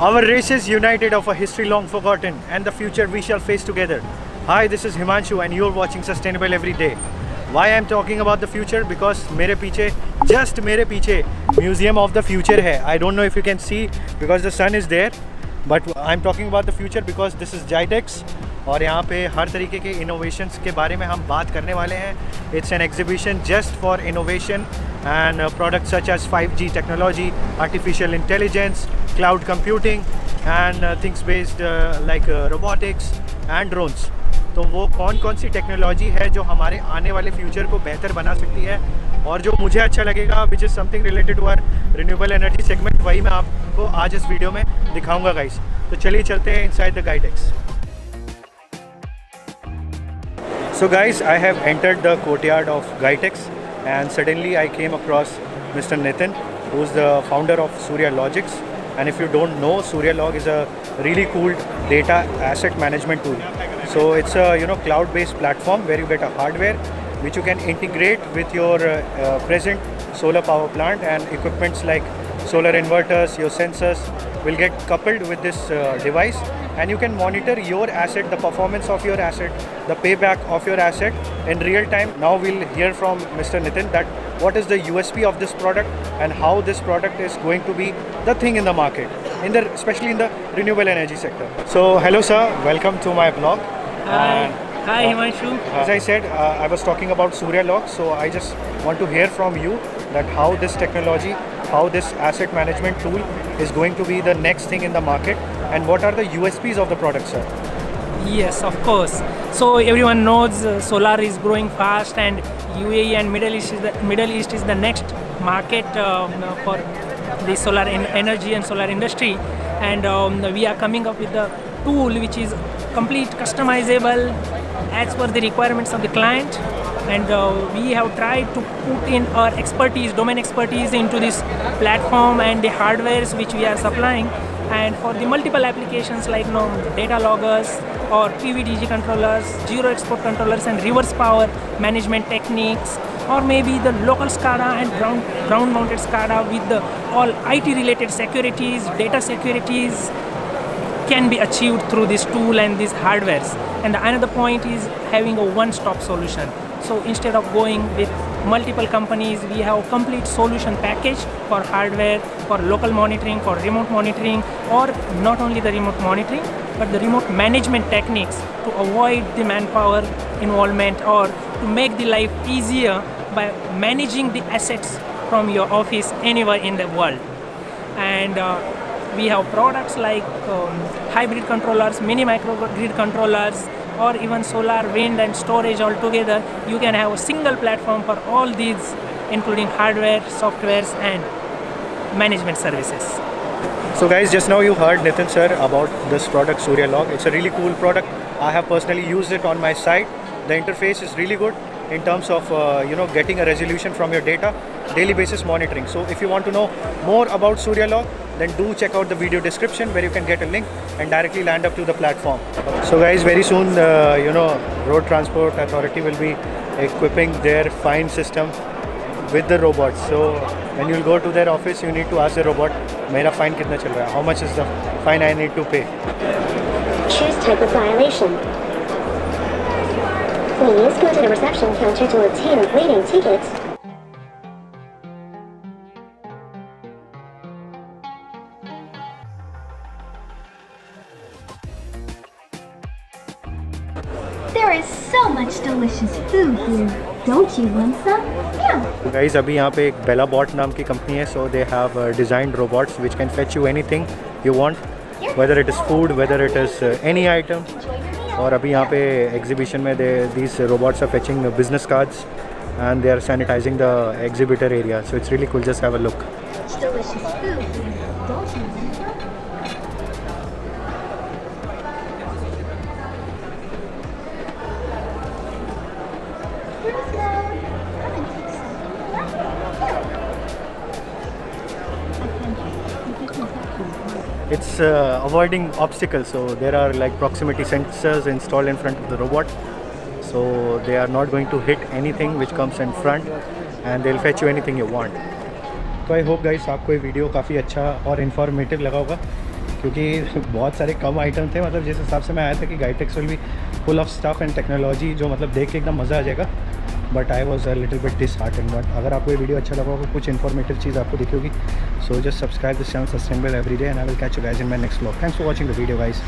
Our races united of a history long forgotten and the future we shall face together. Hi, this is Himanshu and you're watching Sustainable Every Day. Why I'm talking about the future? Because मेरे पीछे, just मेरे पीछे Museum of the Future है. I don't know if you can see because the sun is there. But I'm talking about the future because this is GITEX और यहाँ पे हर तरीके के innovations के बारे में हम बात करने वाले हैं. It's an exhibition just for innovation and products such as 5G technology, artificial intelligence, cloud computing and things based like robotics and drones. तो वो कौन कौन सी टेक्नोलॉजी है जो हमारे आने वाले फ्यूचर को बेहतर बना सकती है और जो मुझे अच्छा लगेगा which is something related to our renewable energy segment, वही मैं आपको आज इस वीडियो में दिखाऊंगा गाइस. तो चलिए चलते हैं inside the GITEX. So guys, I have entered the courtyard of GITEX and suddenly I came across Mr. Nitin, who is the founder of Surya Logics. And if you don't know, Surya Log is a really cool data asset management tool. So it's a cloud-based platform where you get a hardware which you can integrate with your present solar power plant, and equipments like solar inverters, your sensors will get coupled with this device, and you can monitor your asset, the performance of your asset, the payback of your asset in real time. Now we'll hear from Mr. Nitin that what is the USP of this product and how this product is going to be the thing in the market, especially in the renewable energy sector. So hello sir, welcome to my blog. Hi Himanshu. As I said, I was talking about Surya Log, so I just want to hear from you that how this technology, how this asset management tool is going to be the next thing in the market, and what are the USPs of the product, sir? Yes, of course. So everyone knows solar is growing fast, and UAE and Middle East is the next market for the solar energy and solar industry, and we are coming up with the tool which is complete customizable as per the requirements of the client, and we have tried to put in our expertise, domain expertise into this platform and the hardwares which we are supplying, and for the multiple applications like data loggers or PVDG controllers, zero export controllers and reverse power management techniques, or maybe the local SCADA and ground mounted SCADA with the all IT related securities, data securities can be achieved through this tool and these hardwares. And another point is having a one-stop solution. So instead of going with multiple companies, we have a complete solution package for hardware, for local monitoring, for remote monitoring, or not only the remote monitoring, but the remote management techniques to avoid the manpower involvement or to make the life easier by managing the assets from your office anywhere in the world. And we have products like hybrid controllers, mini microgrid controllers, or even solar, wind and storage all together. You can have a single platform for all these, including hardware, softwares and management services. So guys, just now you heard Nitin sir about this product Surya Log. It's a really cool product. I have personally used it on my site. The interface is really good in terms of getting a resolution from your data, daily basis monitoring. So if you want to know more about Surya Log, then do check out the video description where you can get a link and directly land up to the platform. So guys, very soon Road Transport Authority will be equipping their fine system with the robots. So when you will go to their office, you need to ask the robot, "Mera fine kitna chal raha hai? How much is the fine I need to pay?" Choose type of violation. Please go to the reception counter to obtain a waiting ticket. There is so much delicious food here. Don't you want some? Yeah. Guys, अभी यहाँ पे एक BellaBot नाम की company है. So they have designed robots which can fetch you anything you want, whether it is food, whether it is any item. और अभी यहाँ पे एग्जीबिशन में these robots are fetching business cards and they are sanitizing the exhibitor area. So it's really cool. Just have a look. Delicious food here. Don't you want some? It's avoiding obstacles, so there are like proximity sensors installed in front of the robot, so they are not going to hit anything which comes in front and they'll fetch you anything you want. तो I hope guys आपको ये video काफ़ी अच्छा और informative लगा होगा, क्योंकि बहुत सारे कम आइटम थे, मतलब जिस हिसाब से मैं आया था कि GITEX will be full of stuff and technology, जो मतलब देख के एकदम मज़ा आ जाएगा, but I was a little bit disheartened. But अगर आपको ये वीडियो अच्छा लगा होगा, कुछ इन्फॉर्मेटिव चीज़ आपको दिखी होगी, so just subscribe this channel sustainable every day and I will catch you guys in my next vlog. Thanks for watching the video guys.